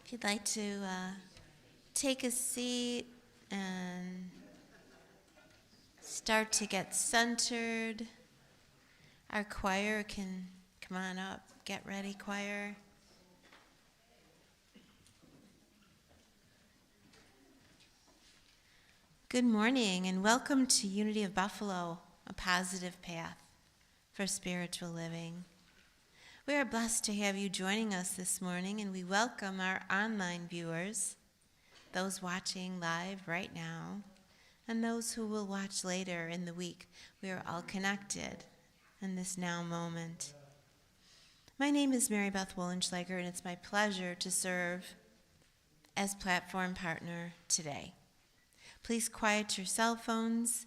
If you'd like to take a seat and start to get centered, our choir can come on up. Get ready, choir. Good morning and welcome to Unity of Buffalo, a positive path for spiritual living. We are blessed to have you joining us this morning, and we welcome our online viewers, those watching live right now, and those who will watch later in the week. We are all connected in this now moment. My name is Mary Beth Wollenschlager, and it's my pleasure to serve as platform partner today. Please quiet your cell phones,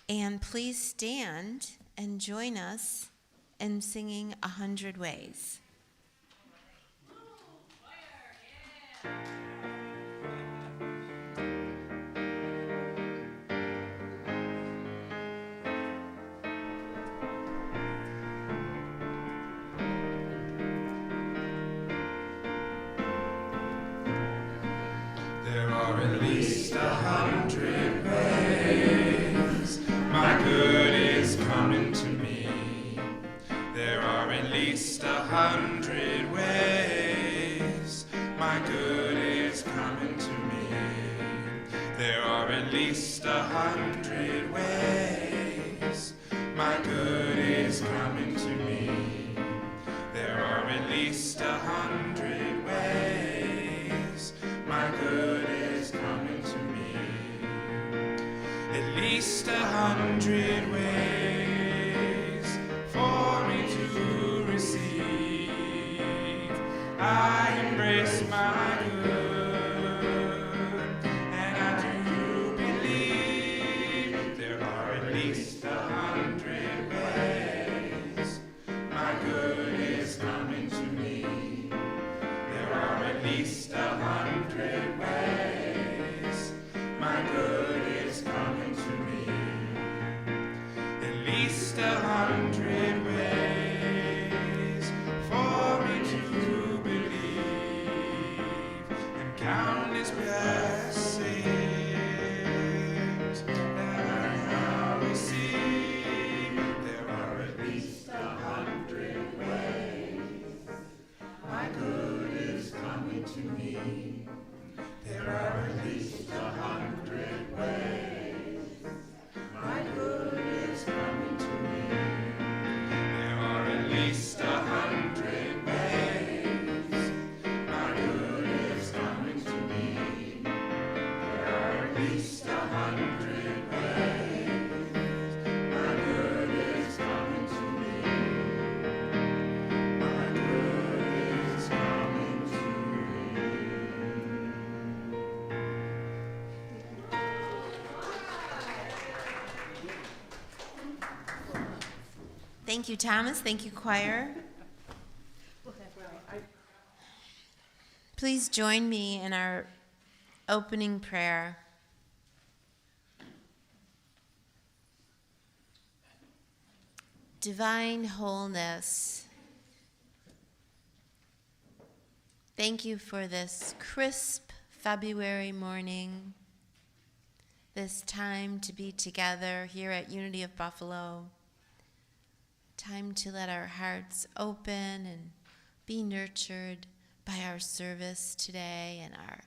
and please stand and join us in singing 100 Ways. There are at least 100 ways my good is coming to me. There are at least 100 ways my good is coming to me. There are at least 100 ways my good is coming to me. There are at least 100 ways my good is coming to me. At least 100 ways for me to receive. I embrace my good, and I do believe there are at least 100 ways my good is coming to me. There are at least 100 ways my good is coming to me. At least 100 ways for me to believe, and countless blessings that I now receive. There are at least 100 ways my good is coming to me. There are at least 100 ways my good is coming to me. There are at least 100 ways my good is coming to me. There are at least 100 ways my good is coming to me. My good is coming to me. Thank you, Thomas. Thank you, choir. Please join me in our opening prayer. Divine wholeness, thank you for this crisp February morning, this time to be together here at Unity of Buffalo, time to let our hearts open and be nurtured by our service today and our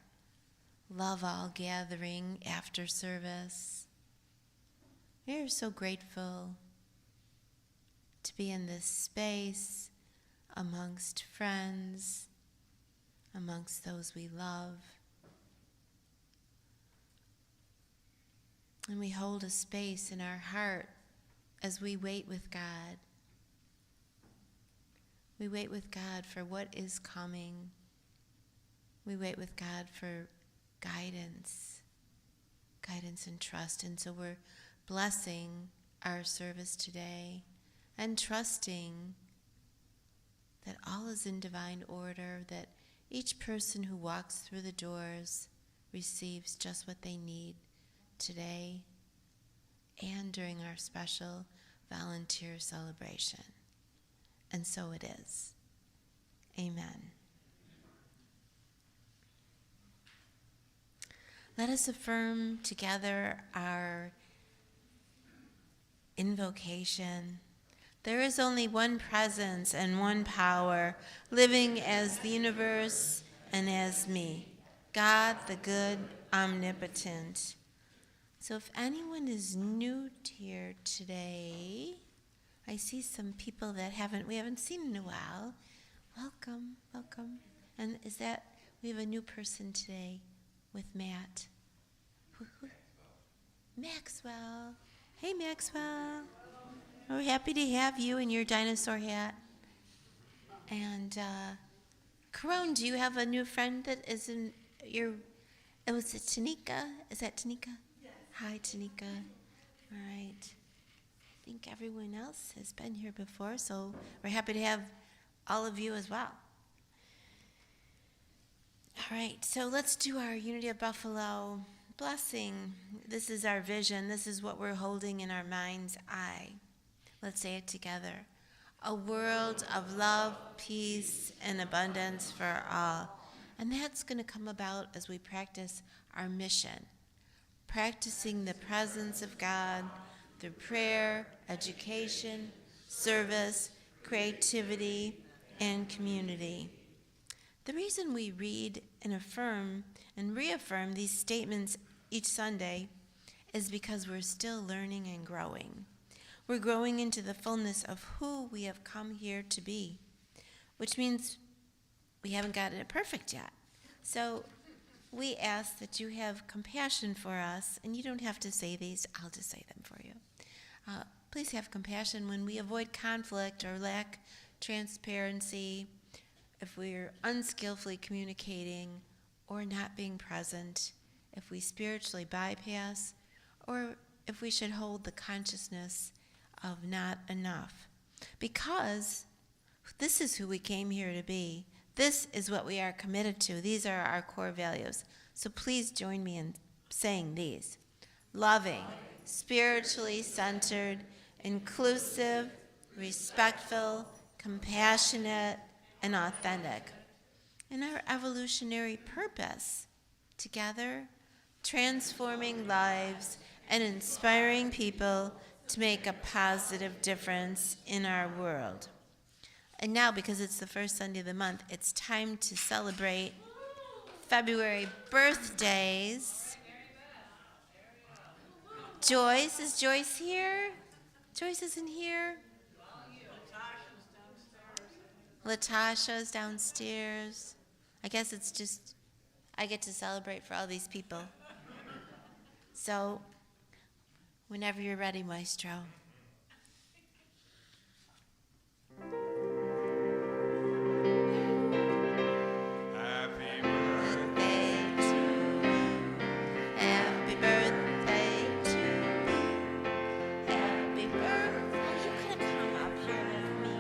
Love All gathering after service. We are so grateful to be in this space amongst friends, amongst those we love. And we hold a space in our heart as we wait with God. We wait with God for what is coming. We wait with God for guidance and trust. And so we're blessing our service today and trusting that all is in divine order, that each person who walks through the doors receives just what they need today and during our special volunteer celebration. And so it is. Amen. Let us affirm together our invocation. There is only one presence and one power, living as the universe and as me, God the good, omnipotent. So if anyone is new here today, I see some people that we haven't seen in a while. Welcome, welcome. And we have a new person today with Matt. Maxwell. Hey, Maxwell. We're happy to have you in your dinosaur hat. And, Caron, do you have a new friend that is in was it Tanika? Is that Tanika? Yes. Hi, Tanika. All right. I think everyone else has been here before, so we're happy to have all of you as well. All right, so let's do our Unity of Buffalo blessing. This is our vision. This is what we're holding in our mind's eye. Let's say it together. A world of love, peace, and abundance for all. And that's going to come about as we practice our mission, practicing the presence of God through prayer, education, service, creativity, and community. The reason we read and affirm and reaffirm these statements each Sunday is because we're still learning and growing. We're growing into the fullness of who we have come here to be, which means we haven't gotten it perfect yet. So we ask that you have compassion for us, and you don't have to say these, I'll just say them for you. Please have compassion when we avoid conflict or lack transparency, if we're unskillfully communicating or not being present, if we spiritually bypass, or if we should hold the consciousness of not enough. Because this is who we came here to be. This is what we are committed to. These are our core values. So please join me in saying these. Loving, spiritually centered, inclusive, respectful, compassionate, and authentic. And our evolutionary purpose, together, transforming lives and inspiring people to make a positive difference in our world. And now, because it's the first Sunday of the month, it's time to celebrate February birthdays. Joyce, is Joyce here? Joyce isn't here. Latasha's downstairs. I guess it's just, I get to celebrate for all these people. So, whenever you're ready, Maestro. Happy birthday to you. Happy birthday to you. Happy birthday. You could have come up here with me.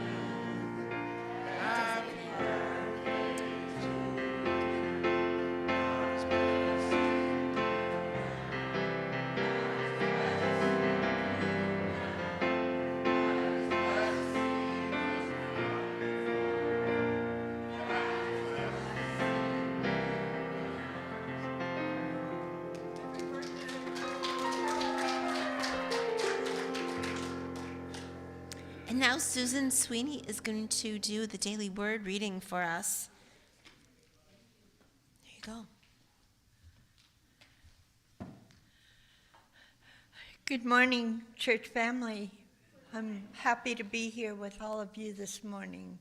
And now Susan Sweeney is going to do the daily word reading for us. There you go. Good morning, church family. I'm happy to be here with all of you this morning.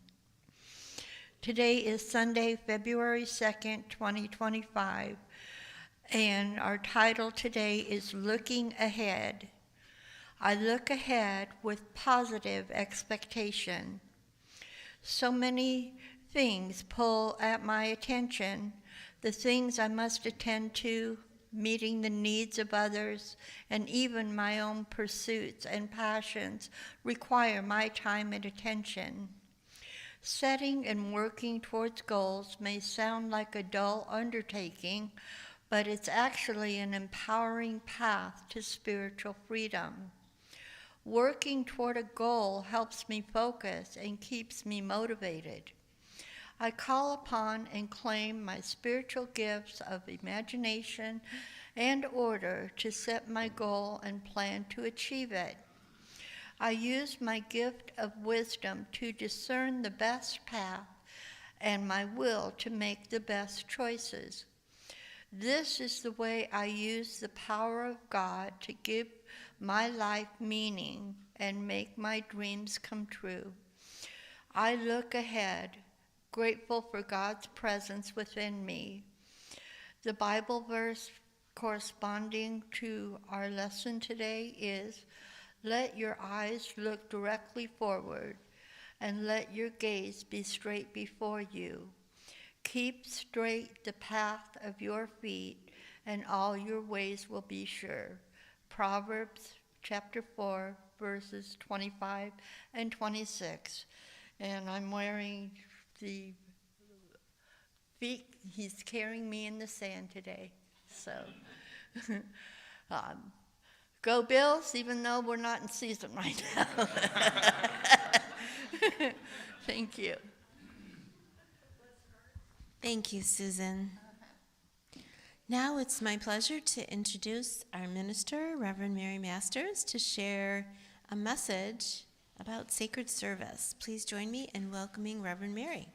Today is Sunday, February 2nd, 2025, and our title today is Looking Ahead. I look ahead with positive expectation. So many things pull at my attention, the things I must attend to, meeting the needs of others, and even my own pursuits and passions require my time and attention. Setting and working towards goals may sound like a dull undertaking, but it's actually an empowering path to spiritual freedom. Working toward a goal helps me focus and keeps me motivated. I call upon and claim my spiritual gifts of imagination and order to set my goal and plan to achieve it. I use my gift of wisdom to discern the best path and my will to make the best choices. This is the way I use the power of God to give my life meaning and make my dreams come true. I look ahead, grateful for God's presence within me. The Bible verse corresponding to our lesson today is, "Let your eyes look directly forward, and let your gaze be straight before you. Keep straight the path of your feet, and all your ways will be sure." Proverbs chapter 4, verses 25 and 26. And I'm wearing the feet, he's carrying me in the sand today. So, go Bills, even though we're not in season right now. Thank you. Thank you, Susan. Now it's my pleasure to introduce our minister, Reverend Mary Masters, to share a message about sacred service. Please join me in welcoming Reverend Mary.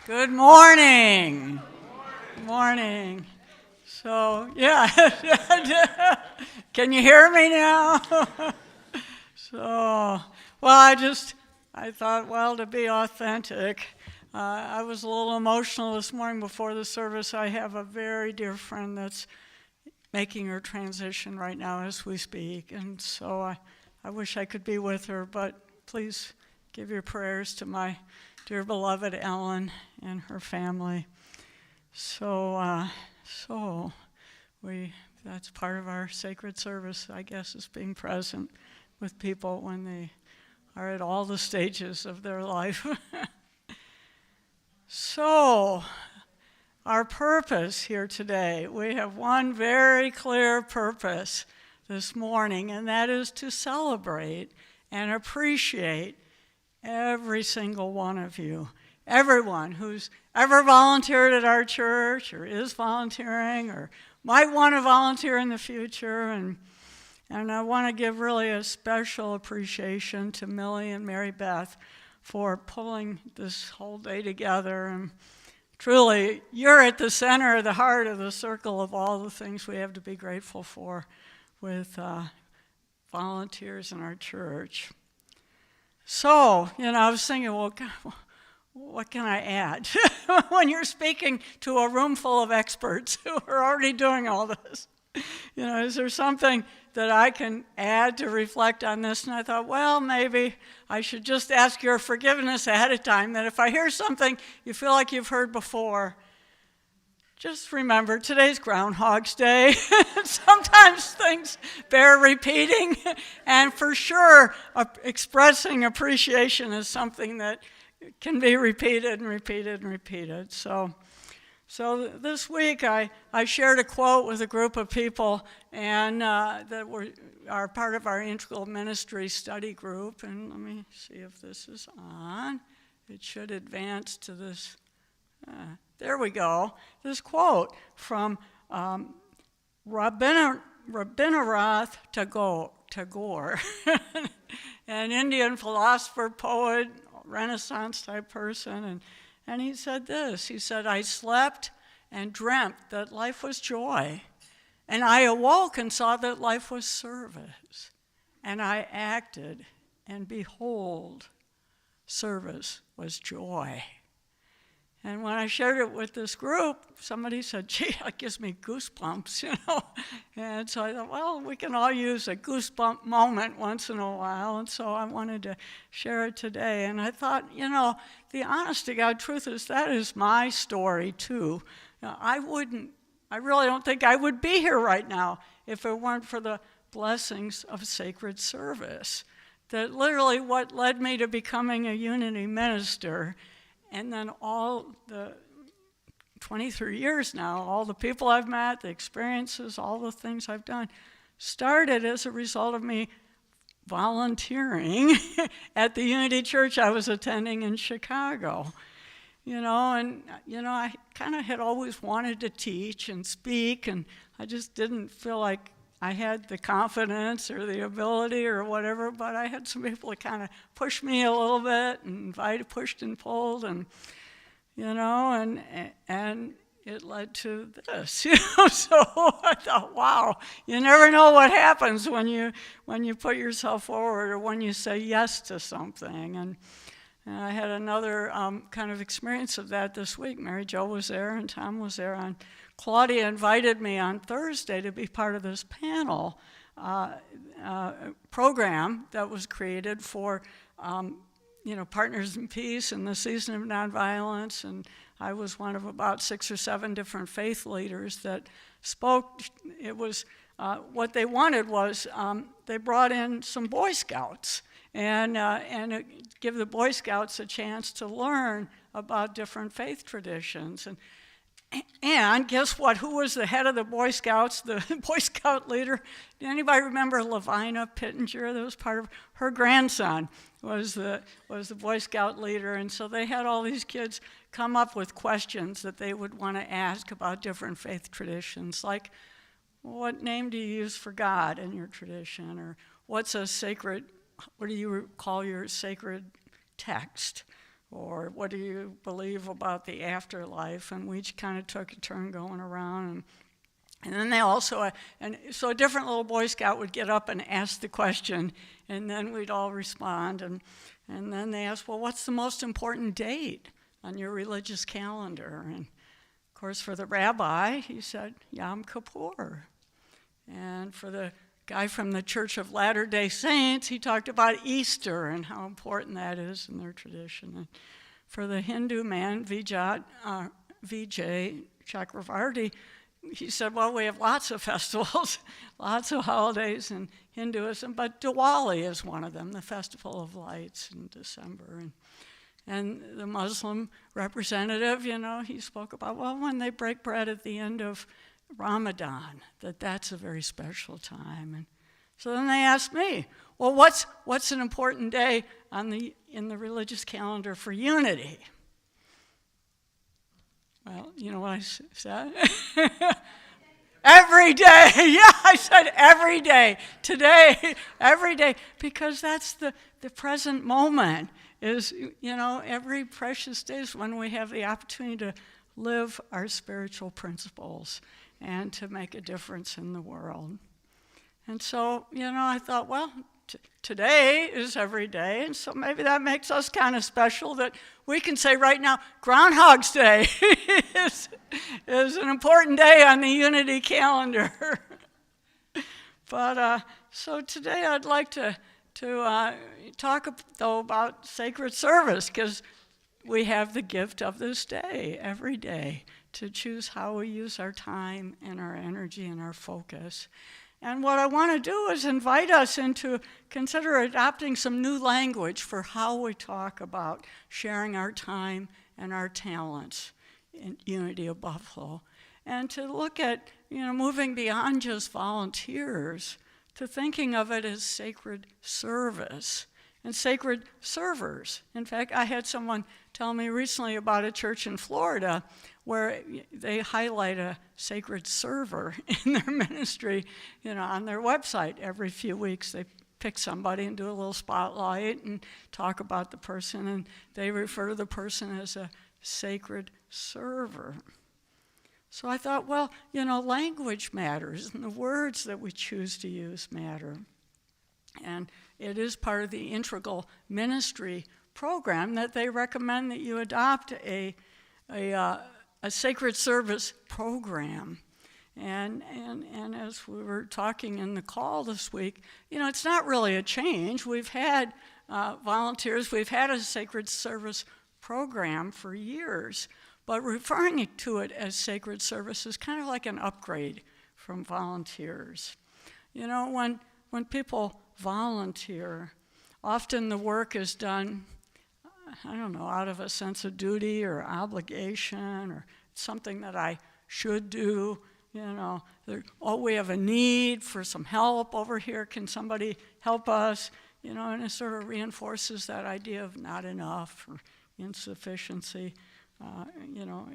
Good morning. Good morning. So, yeah. Can you hear me now? So, well, I thought, well, to be authentic, I was a little emotional this morning before the service. I have a very dear friend that's making her transition right now as we speak, and so I wish I could be with her, but please give your prayers to my dear beloved Ellen and her family. So that's part of our sacred service, I guess, is being present with people when they are at all the stages of their life. So, our purpose here today, we have one very clear purpose this morning, and that is to celebrate and appreciate every single one of you. Everyone who's ever volunteered at our church or is volunteering or might want to volunteer in the future. And I want to give really a special appreciation to Millie and Mary Beth for pulling this whole day together. And truly, you're at the center of the heart of the circle of all the things we have to be grateful for with volunteers in our church. So, I was thinking, well, God, what can I add? When you're speaking to a room full of experts who are already doing all this, is there something that I can add to reflect on this? And I thought, well, maybe I should just ask your forgiveness ahead of time, that if I hear something you feel like you've heard before, just remember, today's Groundhog's Day. Sometimes things bear repeating, and for sure, expressing appreciation is something that can be repeated and repeated and repeated. So this week, I shared a quote with a group of people, and that are part of our Integral Ministry study group. And let me see if this is on. It should advance to this. There we go. This quote from Rabindranath Tagore, an Indian philosopher, poet, Renaissance-type person, and he said this. He said, "I slept and dreamt that life was joy, and I awoke and saw that life was service, and I acted, and behold, service was joy." And when I shared it with this group, somebody said, "Gee, that gives me goosebumps, And so I thought, well, we can all use a goosebump moment once in a while, and so I wanted to share it today. And I thought, the honest to God truth is that is my story too. I really don't think I would be here right now if it weren't for the blessings of sacred service. That literally what led me to becoming a unity minister. And then all the 23 years now, all the people I've met, the experiences, all the things I've done, started as a result of me volunteering at the Unity Church I was attending in Chicago. I kind of had always wanted to teach and speak, and I just didn't feel like I had the confidence or the ability or whatever, but I had some people that kind of pushed me a little bit and pushed and pulled, and it led to this. So I thought, wow, you never know what happens when you put yourself forward or when you say yes to something. And I had another kind of experience of that this week. Mary Jo was there and Tom was there. And Claudia invited me on Thursday to be part of this panel program that was created for Partners in Peace in the season of nonviolence. And I was one of about 6 or 7 different faith leaders that spoke. It was what they wanted was they brought in some Boy Scouts and give the Boy Scouts a chance to learn about different faith traditions. And guess what? Who was the head of the Boy Scouts, the Boy Scout leader? Did anybody remember Lavina Pittenger? That was part of her grandson was the Boy Scout leader. And so they had all these kids come up with questions that they would want to ask about different faith traditions, like, what name do you use for God in your tradition? Or what do you call your sacred text? Or what do you believe about the afterlife? And we each kind of took a turn going around. And then they also, so a different little Boy Scout would get up and ask the question, and then we'd all respond. And then they asked, well, what's the most important date on your religious calendar? And of course, for the rabbi, he said, Yom Kippur. And for the guy from the Church of Latter-day Saints, he talked about Easter and how important that is in their tradition. And for the Hindu man, Vijay Chakravarti, he said, well, we have lots of festivals, lots of holidays in Hinduism, but Diwali is one of them, the Festival of Lights in December. And the Muslim representative, he spoke about, well, when they break bread at the end of Ramadan, that's a very special time. And so then they asked me, well, what's an important day in the religious calendar for unity? Well, you know what I said? Every day. Yeah, I said every day. Today, every day, because that's the present moment is, every precious day is when we have the opportunity to live our spiritual principles and to make a difference in the world. And so, I thought, well, today is every day, and so maybe that makes us kind of special that we can say right now, Groundhog's Day is an important day on the Unity calendar. But so today I'd like to talk, though, about sacred service, because we have the gift of this day, every day, to choose how we use our time and our energy and our focus. And what I want to do is invite us into consider adopting some new language for how we talk about sharing our time and our talents in Unity of Buffalo. And to look at, moving beyond just volunteers to thinking of it as sacred service and sacred servers. In fact, I had someone tell me recently about a church in Florida where they highlight a sacred server in their ministry, on their website. Every few weeks they pick somebody and do a little spotlight and talk about the person, and they refer to the person as a sacred server. So I thought, well, language matters, and the words that we choose to use matter. And it is part of the integral ministry program that they recommend that you adopt a sacred service program. And as we were talking in the call this week, it's not really a change. We've had volunteers, we've had a sacred service program for years, but referring to it as sacred service is kind of like an upgrade from volunteers. When people volunteer, often the work is done, out of a sense of duty or obligation or something that I should do. We have a need for some help over here. Can somebody help us? And it sort of reinforces that idea of not enough or insufficiency. You know,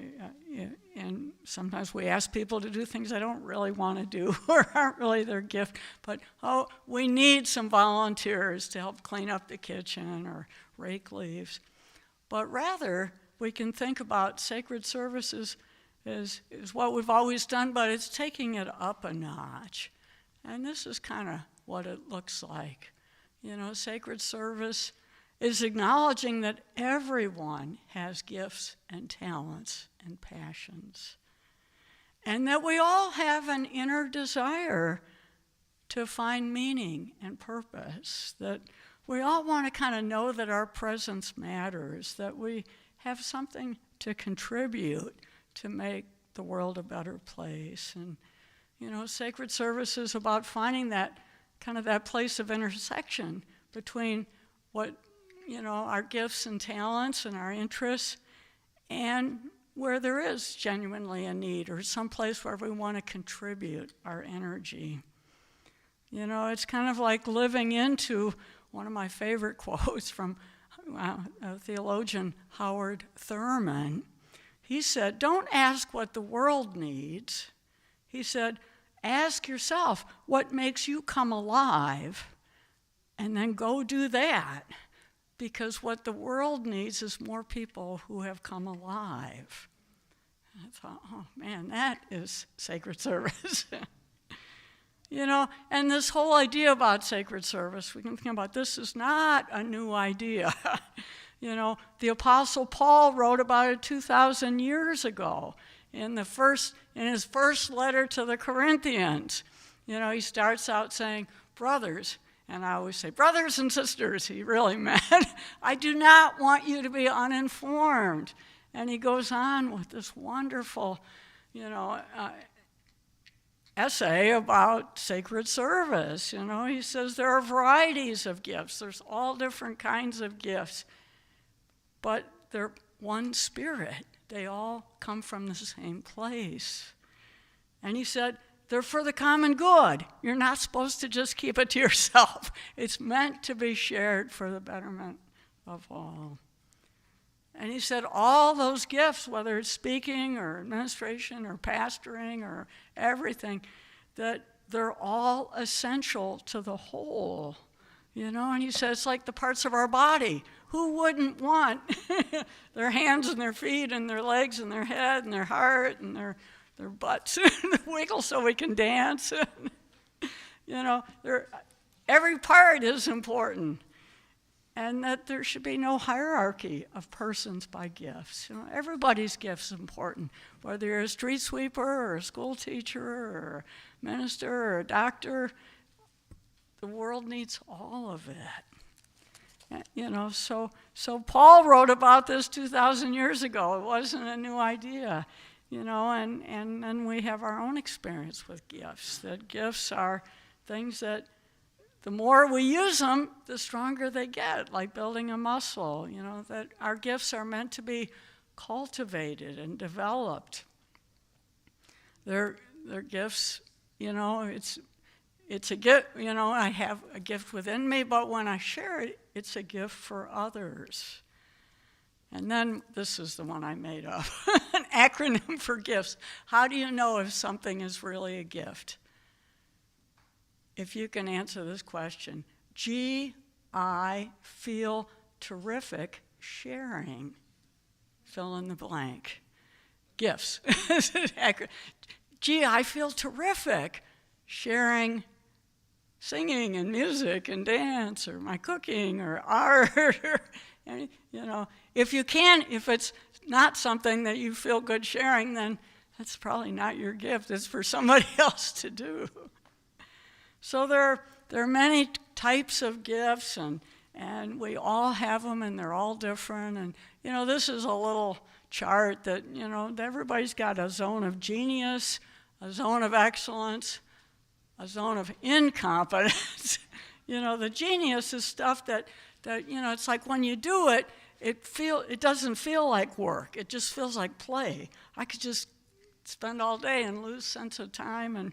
and sometimes we ask people to do things they don't really want to do or aren't really their gift. But, we need some volunteers to help clean up the kitchen or rake leaves. But rather, we can think about sacred services is what we've always done, but it's taking it up a notch. And this is kind of what it looks like. You know, sacred service is acknowledging that everyone has gifts and talents and passions, and that we all have an inner desire to find meaning and purpose, that we all want to kind of know that our presence matters, that we have something to contribute to make the world a better place. And, you know, sacred service is about finding that kind of that place of intersection between what, you know, our gifts and talents and our interests, and where there is genuinely a need or some place where we want to contribute our energy. You know, it's kind of like living into one of my favorite quotes from a theologian, Howard Thurman. He said, "Don't ask what the world needs." He said, "Ask yourself what makes you come alive, and then go do that. Because what the world needs is more people who have come alive." And I thought, oh man, that is sacred service. You know, and this whole idea about sacred service, we can think about this is not a new idea. You know, the Apostle Paul wrote about it 2,000 years ago in his first letter to the Corinthians. You know, he starts out saying, "Brothers," and I always say, "Brothers and sisters," he really meant, "I do not want you to be uninformed." And he goes on with this wonderful, you know, essay about sacred service. You know, he says there are varieties of gifts. There's all different kinds of gifts, but they're one spirit. They all come from the same place. And he said, they're for the common good. You're not supposed to just keep it to yourself. It's meant to be shared for the betterment of all. And he said all those gifts, whether it's speaking or administration or pastoring or everything, that they're all essential to the whole. You know, and he said it's like the parts of our body. Who wouldn't want their hands and their feet and their legs and their head and their heart and their butts wiggle so we can dance? You know, every part is important. And that there should be no hierarchy of persons by gifts. You know, everybody's gift's important, whether you're a street sweeper or a school teacher or a minister or a doctor. The world needs all of it. You know, so Paul wrote about this 2,000 years ago. It wasn't a new idea. You know, and then we have our own experience with gifts, that gifts are things that the more we use them, the stronger they get, like building a muscle. You know, that our gifts are meant to be cultivated and developed. They're gifts, you know, it's a gift, you know, I have a gift within me, but when I share it, it's a gift for others. And then this is the one I made up, an acronym for gifts. How do you know if something is really a gift? If you can answer this question, I feel terrific sharing, fill in the blank. Gifts. I feel terrific sharing singing and music and dance or my cooking or art. Or, you know, if it's not something that you feel good sharing, then that's probably not your gift. It's for somebody else to do. So there are many types of gifts, and we all have them, and they're all different. And, you know, this is a little chart that, you know, everybody's got a zone of genius, a zone of excellence, a zone of incompetence. You know, the genius is stuff that, you know, it's like when you do it, it doesn't feel like work. It just feels like play. I could just spend all day and lose sense of time, and,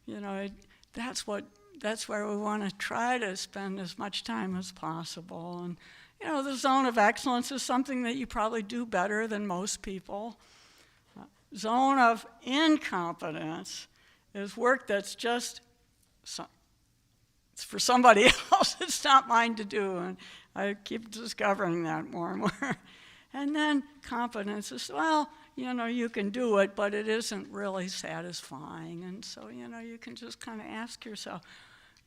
you know, that's where we want to try to spend as much time as possible. The zone of excellence is something that you probably do better than most people. Zone of incompetence is work that's just it's for somebody else. It's not mine to do, and I keep discovering that more and more. And then competence is, you can do it, but it isn't really satisfying. And so, you can just kind of ask yourself.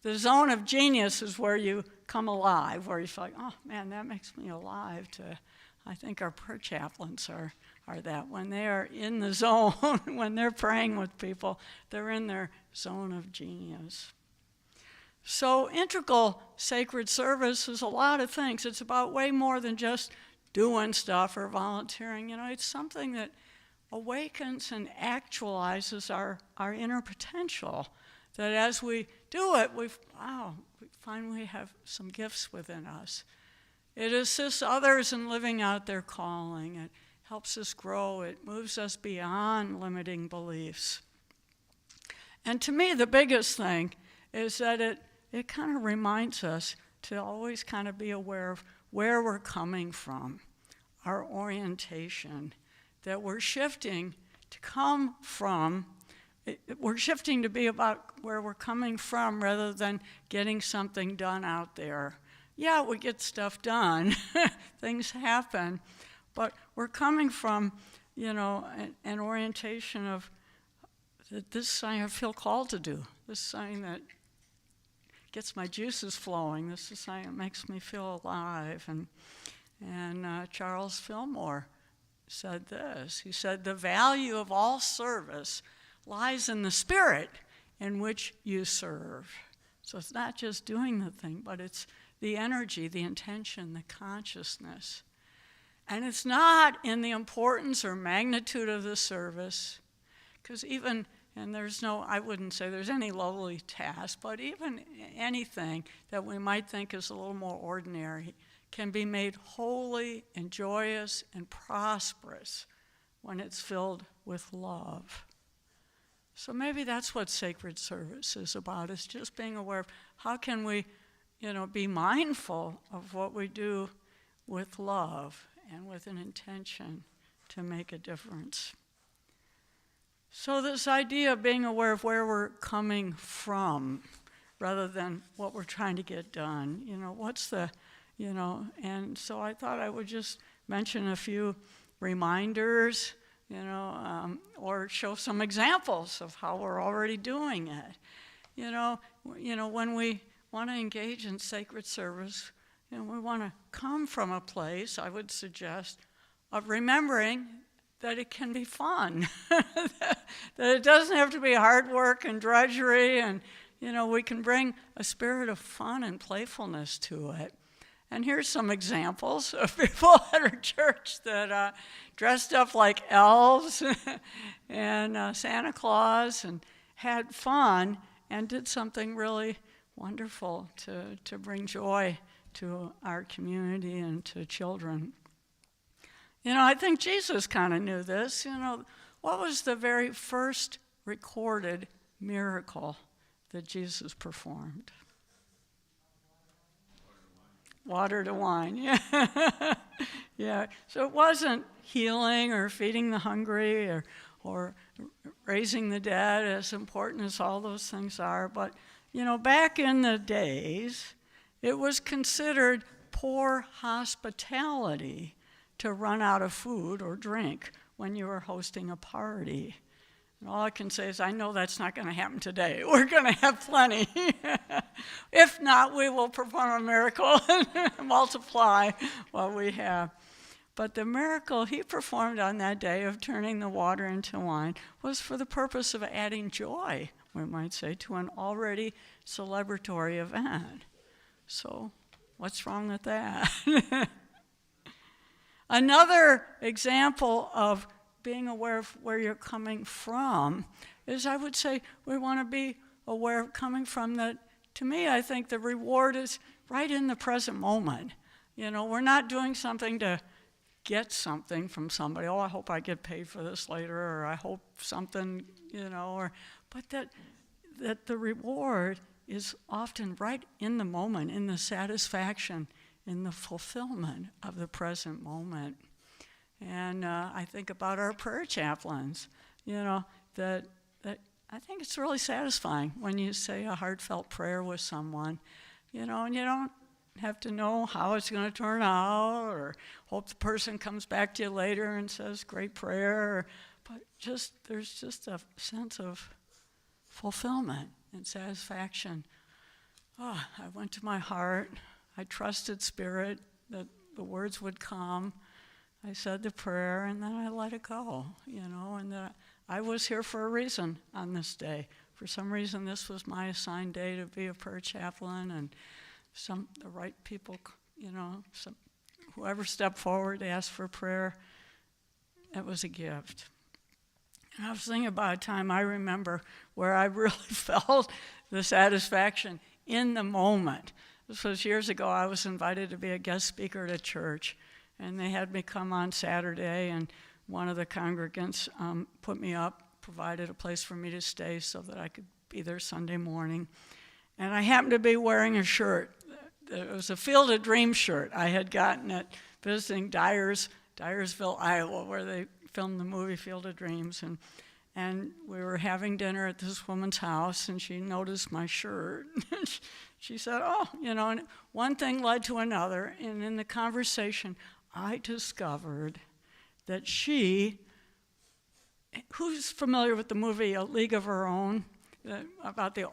The zone of genius is where you come alive, where you feel like, oh man, that makes me alive. I think our prayer chaplains are that. When they are in the zone, when they're praying with people, they're in their zone of genius. So integral sacred service is a lot of things. It's about way more than just doing stuff or volunteering. It's something that awakens and actualizes our inner potential. That as we do it, we find we have some gifts within us. It assists others in living out their calling. It helps us grow. It moves us beyond limiting beliefs. And to me, the biggest thing is that it kind of reminds us to always kind of be aware of where we're coming from, our orientation, that we're shifting to come from. We're shifting to be about where we're coming from rather than getting something done out there. Yeah, we get stuff done. Things happen. But we're coming from, an orientation of that this is something I feel called to do. This is something that gets my juices flowing. This is something that makes me feel alive. And Charles Fillmore said this. He said, the value of all service lies in the spirit in which you serve. So it's not just doing the thing, but it's the energy, the intention, the consciousness. And it's not in the importance or magnitude of the service, because I wouldn't say there's any lowly task, but even anything that we might think is a little more ordinary can be made holy and joyous and prosperous when it's filled with love. So maybe that's what sacred service is about, is just being aware of how can we, be mindful of what we do with love and with an intention to make a difference. So this idea of being aware of where we're coming from rather than what we're trying to get done, and so I thought I would just mention a few reminders, or show some examples of how we're already doing it. When we want to engage in sacred service, we want to come from a place, I would suggest, of remembering that it can be fun, that it doesn't have to be hard work and drudgery, and we can bring a spirit of fun and playfulness to it. And here's some examples of people at our church that dressed up like elves and Santa Claus and had fun and did something really wonderful to bring joy to our community and to children. I think Jesus kind of knew this. What was the very first recorded miracle that Jesus performed? Water to wine, yeah. Yeah, so it wasn't healing or feeding the hungry or raising the dead, as important as all those things are. But, back in the days, it was considered poor hospitality to run out of food or drink when you were hosting a party. And all I can say is I know that's not going to happen today. We're going to have plenty. If not, we will perform a miracle and multiply what we have. But the miracle he performed on that day of turning the water into wine was for the purpose of adding joy, we might say, to an already celebratory event. So what's wrong with that? Another example of being aware of where you're coming from is, I would say, we want to be aware of coming from that. To me, I think the reward is right in the present moment. We're not doing something to get something from somebody. Oh, I hope I get paid for this later, or I hope something, but that the reward is often right in the moment, in the satisfaction, in the fulfillment of the present moment. And I think about our prayer chaplains, that I think it's really satisfying when you say a heartfelt prayer with someone, and you don't have to know how it's going to turn out or hope the person comes back to you later and says, great prayer, but there's just a sense of fulfillment and satisfaction. Oh, I went to my heart. I trusted Spirit that the words would come. I said the prayer, and then I let it go, and that I was here for a reason on this day. For some reason, this was my assigned day to be a prayer chaplain, and the right people, whoever stepped forward to ask for prayer, it was a gift. And I was thinking about a time I remember where I really felt the satisfaction in the moment. This was years ago. I was invited to be a guest speaker at a church, and they had me come on Saturday, and one of the congregants put me up, provided a place for me to stay so that I could be there Sunday morning. And I happened to be wearing a shirt. It was a Field of Dreams shirt I had gotten at visiting Dyersville, Iowa, where they filmed the movie Field of Dreams. And we were having dinner at this woman's house, and she noticed my shirt. She said, and one thing led to another. And in the conversation, I discovered that who's familiar with the movie A League of Her Own, about the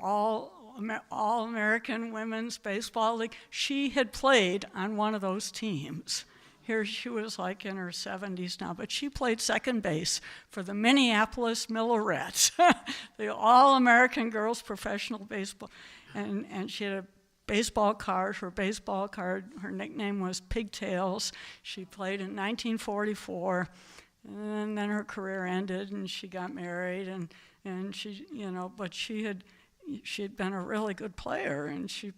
All-American Women's Baseball League? She had played on one of those teams. Here she was like in her 70s now, but she played second base for the Minneapolis Millerettes, the All-American Girls Professional Baseball. And she had a baseball card. Her baseball card, her nickname was Pigtails. She played in 1944, and then her career ended, and she got married, and she, but she had been a really good player, and she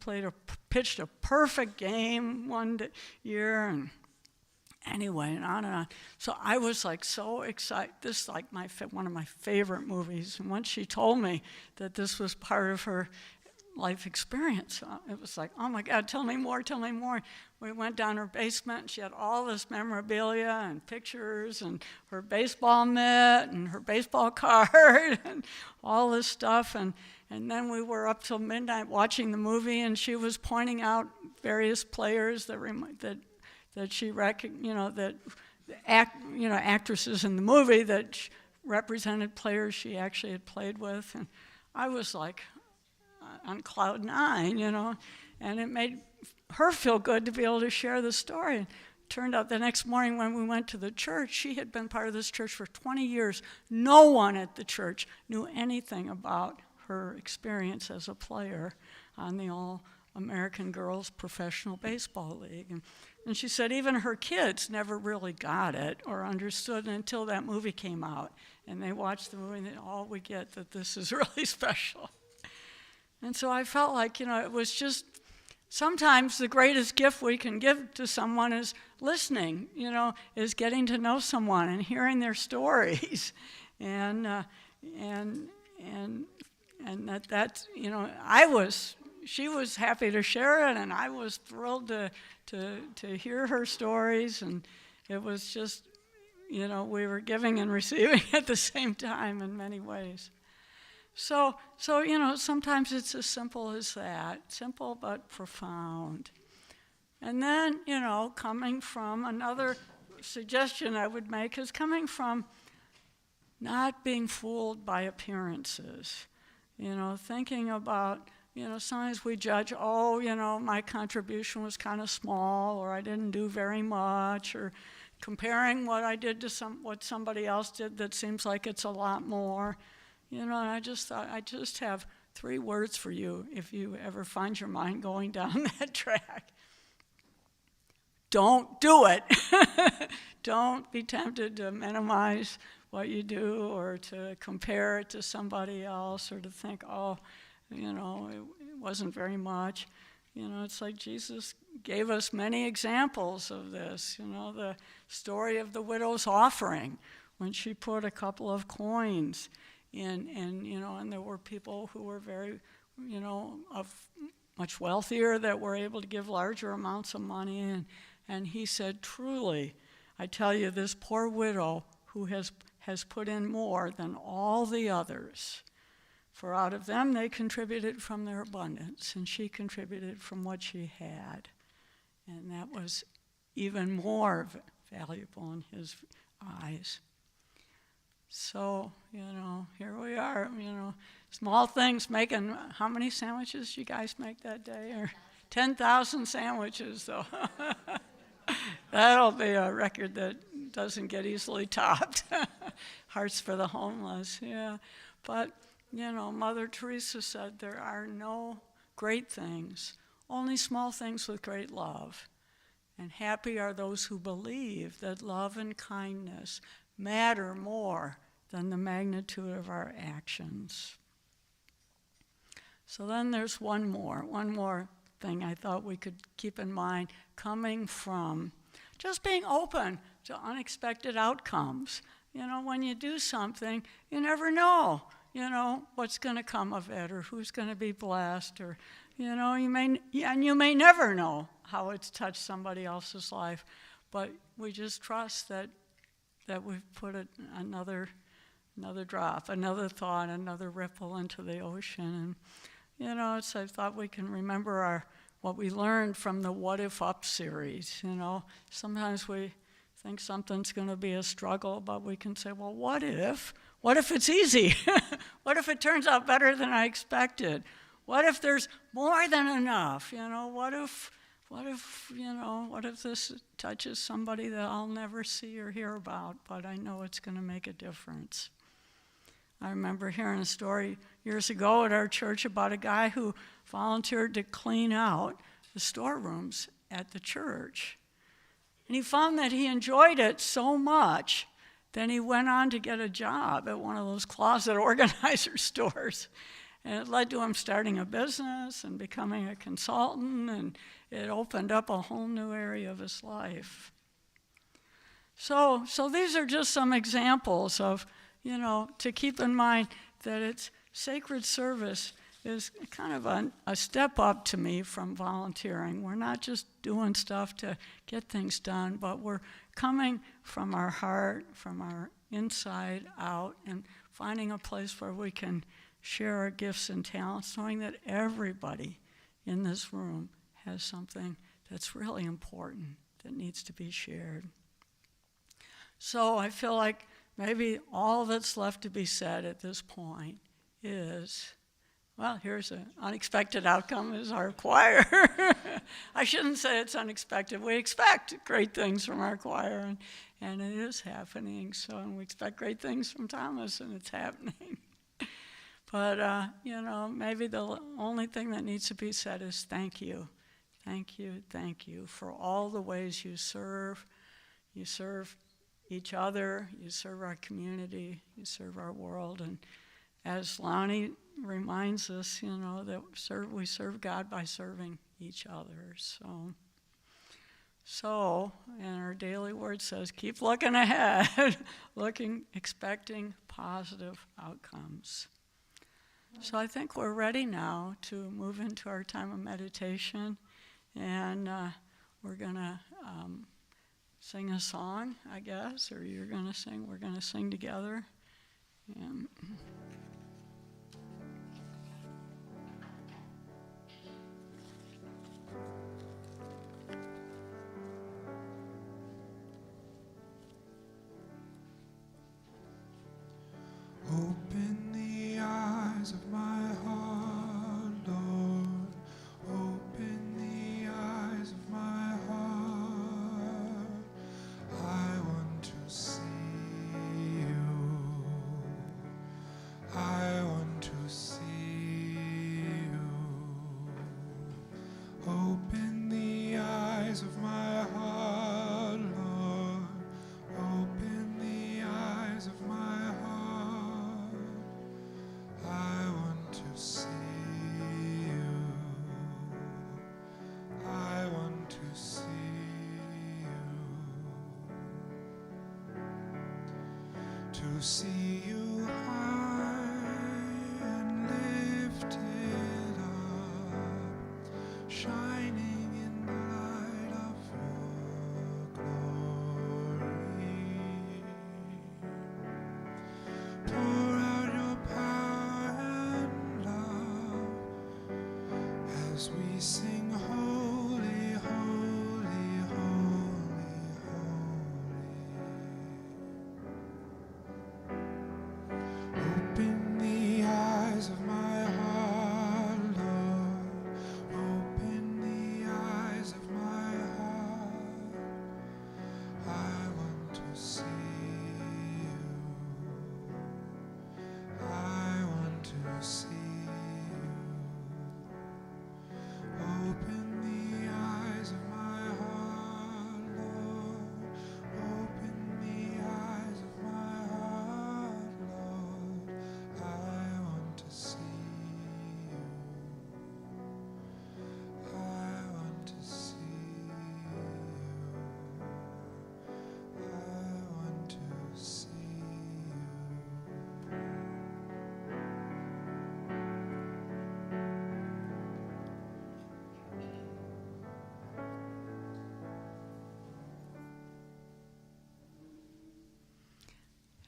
pitched a perfect game one year, and anyway, and on and on. So I was like so excited. This is like one of my favorite movies. And once she told me that this was part of her life experience, it was like, oh my God, tell me more, tell me more. We went down her basement, and she had all this memorabilia and pictures and her baseball mitt and her baseball card and all this stuff. And then we were up till midnight watching the movie, and she was pointing out various players that she recognized, actresses in the movie that represented players she actually had played with. And I was like on cloud nine, and it made her feel good to be able to share the story. And it turned out the next morning when we went to the church, she had been part of this church for 20 years. No one at the church knew anything about her experience as a player on the All-American Girls Professional Baseball League. And she said even her kids never really got it or understood until that movie came out. And they watched the movie, and we get that this is really special. And so I felt like, it was just, sometimes the greatest gift we can give to someone is listening, is getting to know someone and hearing their stories. And that's, she was happy to share it, and I was thrilled to hear her stories, and it was just, we were giving and receiving at the same time in many ways. So sometimes it's as simple as that, simple but profound. And then, coming from another suggestion I would make is coming from not being fooled by appearances, thinking about, sometimes we judge, my contribution was kind of small, or I didn't do very much, or comparing what I did to what somebody else did that seems like it's a lot more. And I just thought, I just have 3 words for you if you ever find your mind going down that track. Don't do it. Don't be tempted to minimize what you do or to compare it to somebody else or to think, it wasn't very much. It's like Jesus gave us many examples of this. The story of the widow's offering when she put a couple of coins in, and there were people who were very, of much wealthier that were able to give larger amounts of money. And he said, truly, I tell you, this poor widow who has put in more than all the others. For out of them they contributed from their abundance, and she contributed from what she had. And that was even more valuable in his eyes. So, here we are, small things making, how many sandwiches you guys make that day? Or 10,000 sandwiches, so that'll be a record that doesn't get easily topped. Hearts for the homeless, yeah. But, Mother Teresa said there are no great things, only small things with great love. And happy are those who believe that love and kindness matter more than the magnitude of our actions. So then there's one more thing I thought we could keep in mind, coming from just being open to unexpected outcomes. When you do something, you never know, what's going to come of it or who's going to be blessed, or, you may never know how it's touched somebody else's life, but we just trust that we've put another drop, another thought, another ripple into the ocean. And, I thought we can remember what we learned from the What If Up series. Sometimes we think something's going to be a struggle, but we can say, well, what if? What if it's easy? What if it turns out better than I expected? What if there's more than enough? What if this touches somebody that I'll never see or hear about, but I know it's going to make a difference? I remember hearing a story years ago at our church about a guy who volunteered to clean out the storerooms at the church. And he found that he enjoyed it so much, then he went on to get a job at one of those closet organizer stores. And it led to him starting a business and becoming a consultant, and it opened up a whole new area of his life. So these are just some examples of, to keep in mind that it's sacred service is kind of a step up to me from volunteering. We're not just doing stuff to get things done, but we're coming from our heart, from our inside out, and finding a place where we can share our gifts and talents, knowing that everybody in this room has something that's really important that needs to be shared. So I feel like maybe all that's left to be said at this point is, well, here's an unexpected outcome is our choir. I shouldn't say it's unexpected. We expect great things from our choir, and it is happening. So, and we expect great things from Thomas, and it's happening. But, maybe the only thing that needs to be said is thank you. Thank you, thank you for all the ways you serve. You serve each other, you serve our community, you serve our world. And as Lonnie reminds us, that we serve God by serving each other. So, and our daily word says, keep looking ahead, expecting positive outcomes. So I think we're ready now to move into our time of meditation, and we're going to sing a song, I guess, or you're going to sing. We're going to sing together. And open the eyes of my heart, Lord. Open the eyes of my heart. I want to see you. I want to see you. Open the eyes of my heart, Lord. Open the eyes of my heart. I want to see you. I want to see you. To see you high and lifted up, as we sing holy, holy, holy, holy. Open the eyes of my heart, Lord. Open the eyes of my heart. I want to see you. I want to see you. Open the eyes of my heart, Lord. Open the eyes of my heart, Lord. I want to see you. I want to see you. I want to see you.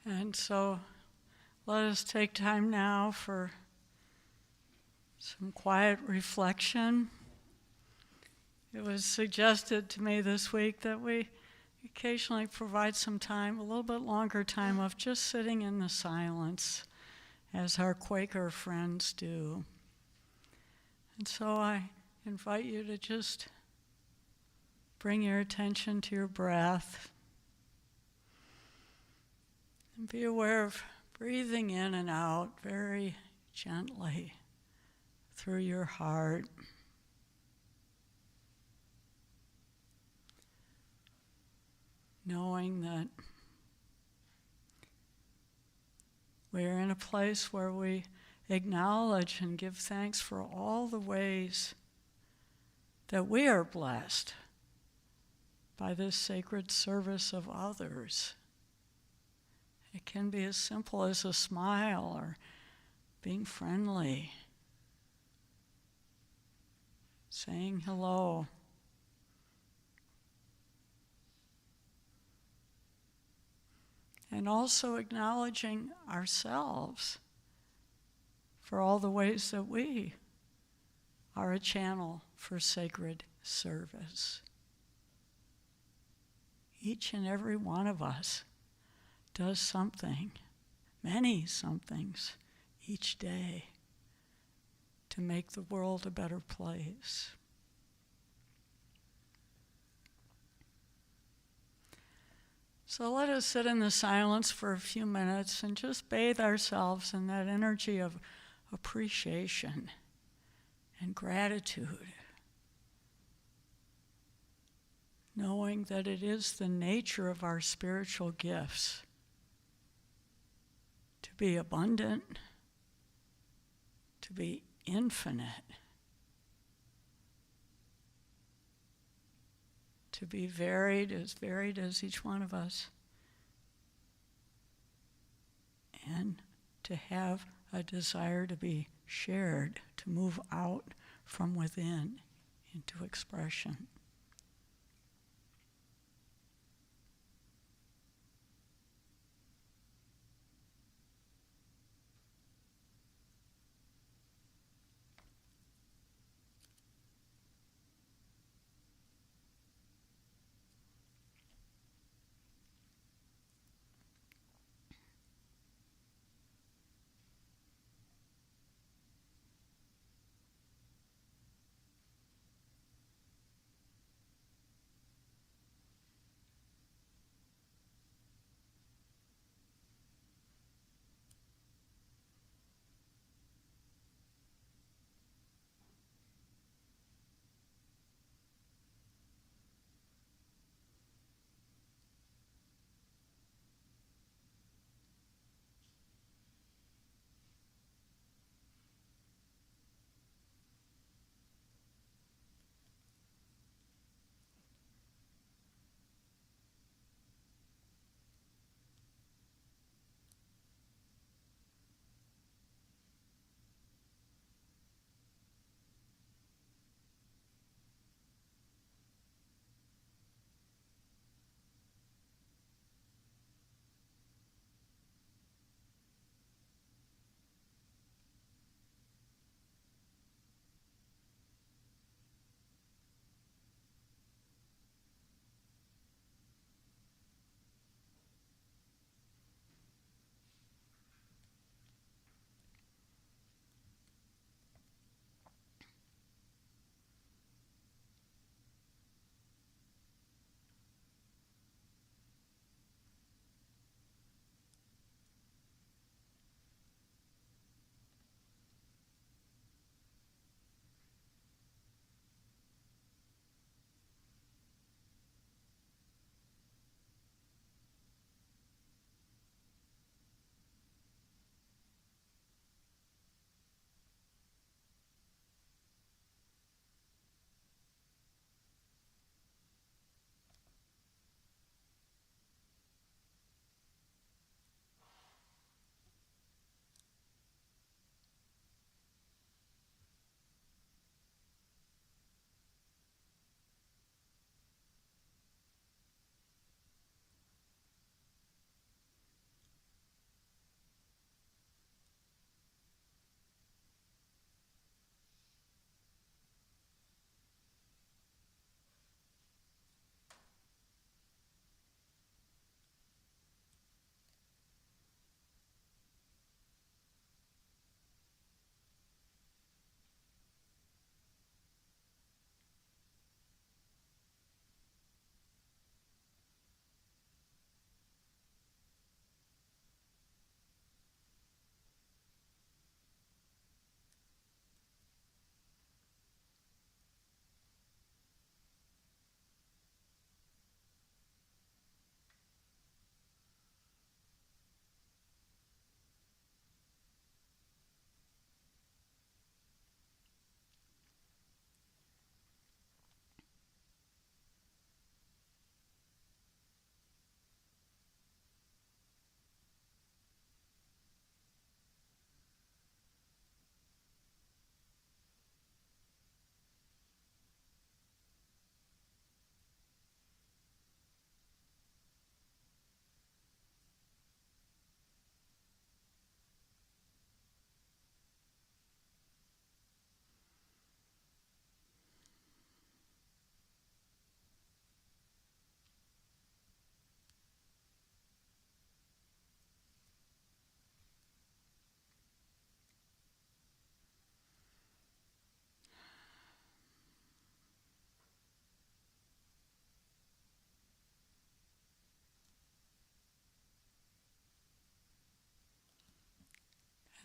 And so let us take time now for some quiet reflection. It was suggested to me this week that we occasionally provide some time, a little bit longer time, of just sitting in the silence as our Quaker friends do. And so I invite you to just bring your attention to your breath and be aware of breathing in and out very gently through your heart. Knowing that we're in a place where we acknowledge and give thanks for all the ways that we are blessed by this sacred service of others. It can be as simple as a smile or being friendly, saying hello. And also acknowledging ourselves for all the ways that we are a channel for sacred service. Each and every one of us does something, many somethings, each day to make the world a better place. So let us sit in the silence for a few minutes and just bathe ourselves in that energy of appreciation and gratitude, knowing that it is the nature of our spiritual gifts to be abundant, to be infinite, to be varied as each one of us, and to have a desire to be shared, to move out from within into expression.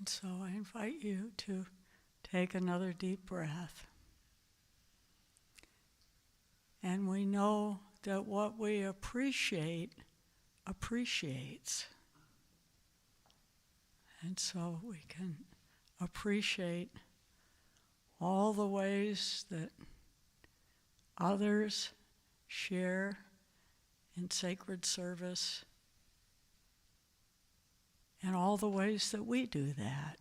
so I invite you to take another deep breath. And we know that what we appreciate appreciates. And so we can appreciate all the ways that others share in sacred service, and all the ways that we do that.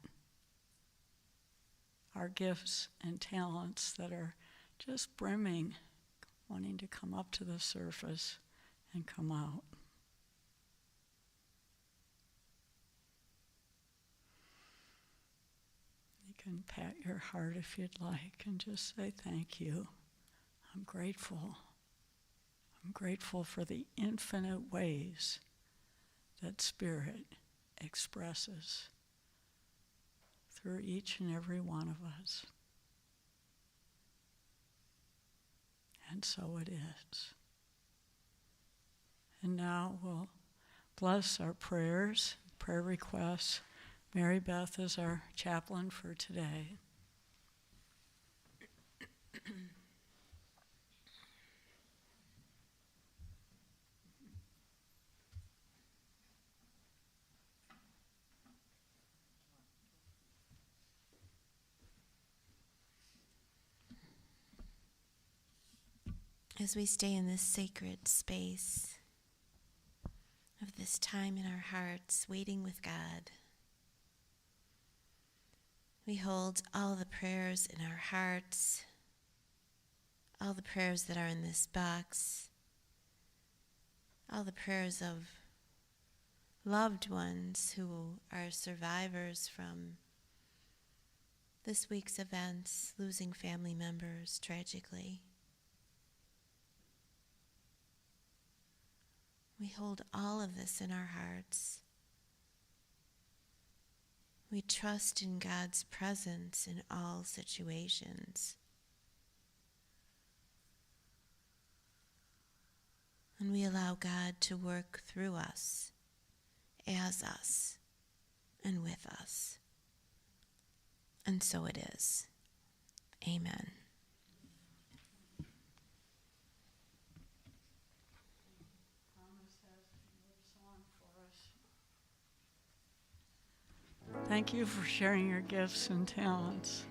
Our gifts and talents that are just brimming, wanting to come up to the surface and come out. You can pat your heart if you'd like and just say thank you. I'm grateful. I'm grateful for the infinite ways that Spirit expresses through each and every one of us. And so it is. And now we'll bless our prayers, prayer requests. Mary Beth is our chaplain for today. As we stay in this sacred space of this time in our hearts, waiting with God, we hold all the prayers in our hearts, all the prayers that are in this box, all the prayers of loved ones who are survivors from this week's events, losing family members tragically. We hold all of this in our hearts. We trust in God's presence in all situations. And we allow God to work through us, as us, and with us. And so it is. Amen. Thank you for sharing your gifts and talents.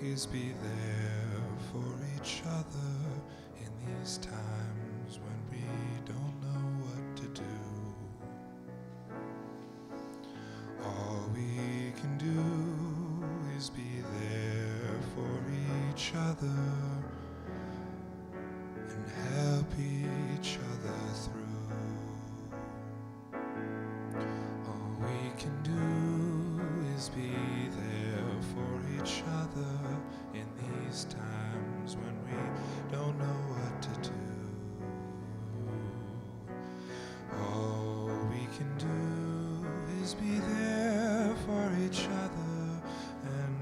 Is be there for each other in these times when we don't know what to do. All we can do is be there for each other and help each other through. All we can do is be there for each other in these times when we don't know what to do. All we can do is be there for each other and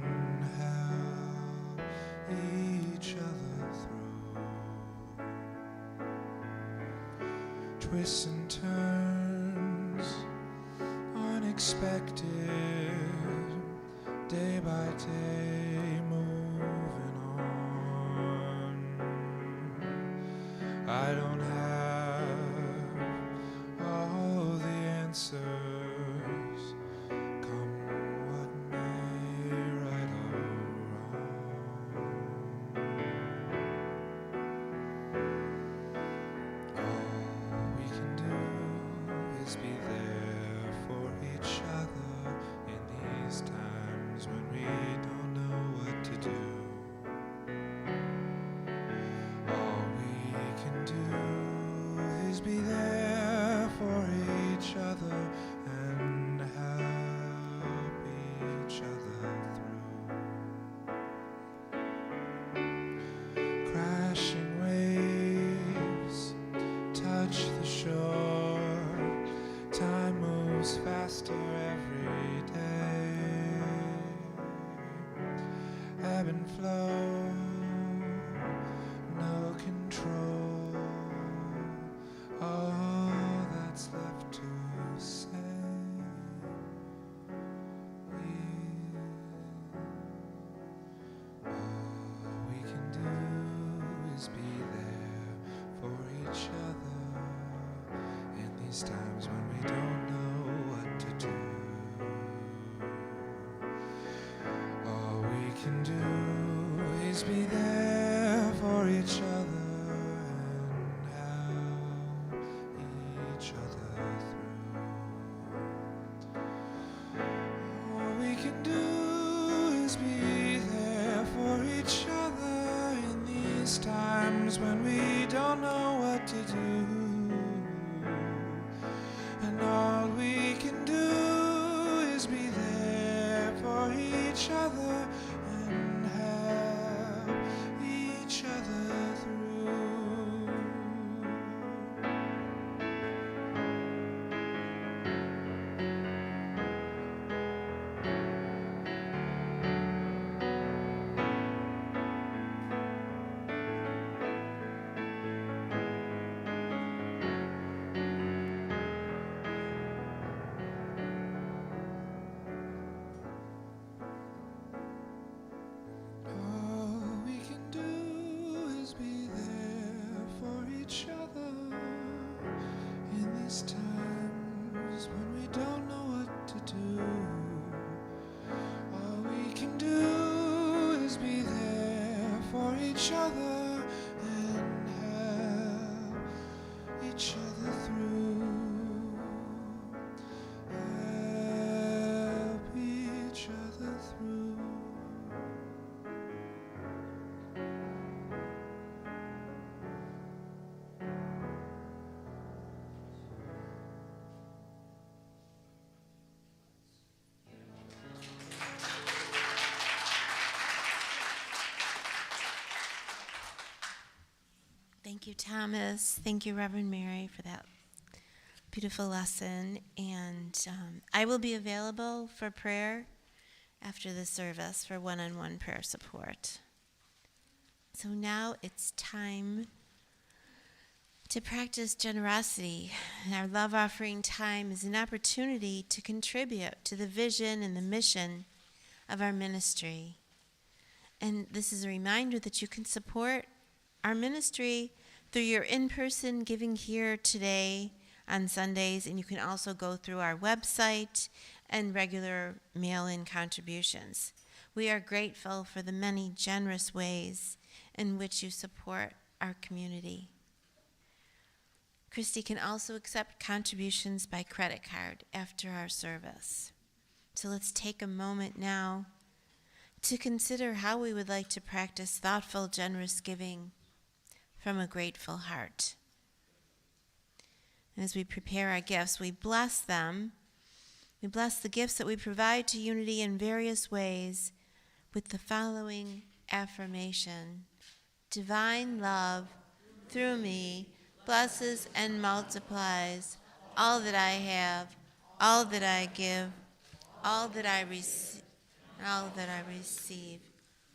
help each other through. Twists and turns, unexpected, day by day, moving on. I don't have all the answers, come what may, right or wrong. All we can do is be there for each other in these times when we don't know what to do. All we can do is be there these times when we don't know what to do. All we can do is be there for each other and help each other through. All we can do is be there for each other in these times when we don't know what to do. And all we can do is be there for each other and help each other through. All we can do is be there for each other in these times when we don't know what to do. All we can do is be there for each other and help each other through. Help each other through. Thank you, Thomas. Thank you, Reverend Mary, for that beautiful lesson. And I will be available for prayer after the service for one-on-one prayer support. So now it's time to practice generosity. And our love offering time is an opportunity to contribute to the vision and the mission of our ministry. And this is a reminder that you can support our ministry through your in-person giving here today on Sundays, and you can also go through our website and regular mail-in contributions. We are grateful for the many generous ways in which you support our community. Christy can also accept contributions by credit card after our service. So let's take a moment now to consider how we would like to practice thoughtful, generous giving from a grateful heart. And as we prepare our gifts, we bless them. We bless the gifts that we provide to unity in various ways with the following affirmation. Divine love through me blesses and multiplies all that I have, all that I give, all that I receive.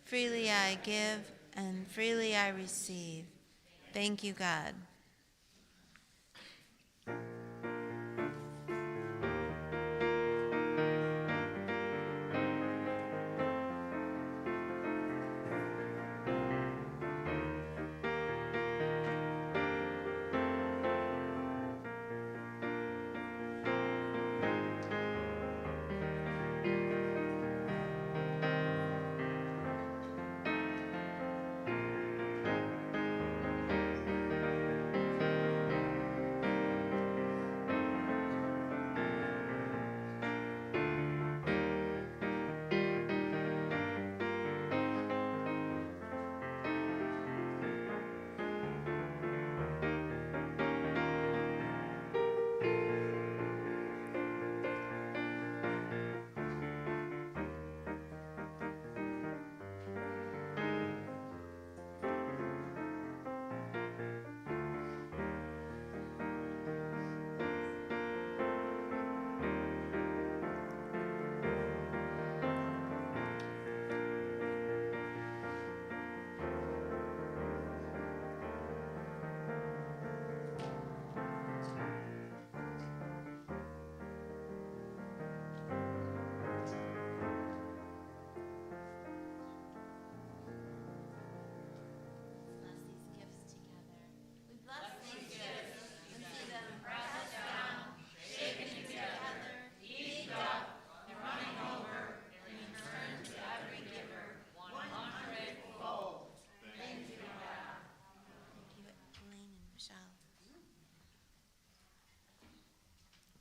Freely I give and freely I receive. Thank you, God.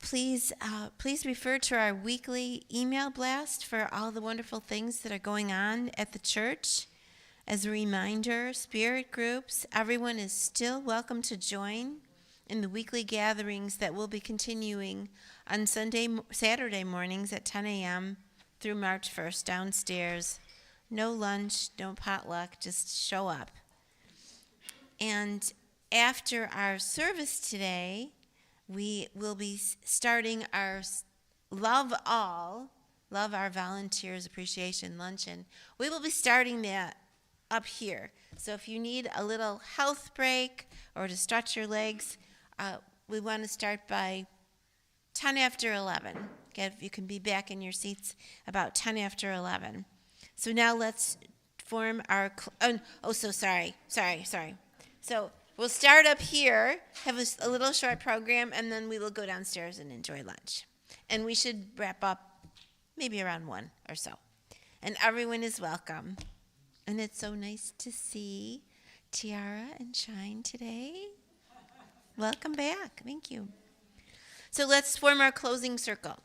please refer to our weekly email blast for all the wonderful things that are going on at the church. As a reminder, spirit groups, everyone is still welcome to join in the weekly gatherings that will be continuing on Saturday mornings at 10 a.m. through March 1st downstairs. No lunch, no potluck, just show up. And after our service today, we will be starting our Love Our Volunteers Appreciation Luncheon. We will be starting that up here. So if you need a little health break or to stretch your legs, we want to start by 10 after 11. Okay, you can be back in your seats about 10 after 11. So now let's form our, sorry. So we'll start up here, have a little short program, and then we will go downstairs and enjoy lunch. And we should wrap up maybe around 1 or so. And everyone is welcome. And it's so nice to see Tiara and Shine today. Welcome back. Thank you. So let's form our closing circle.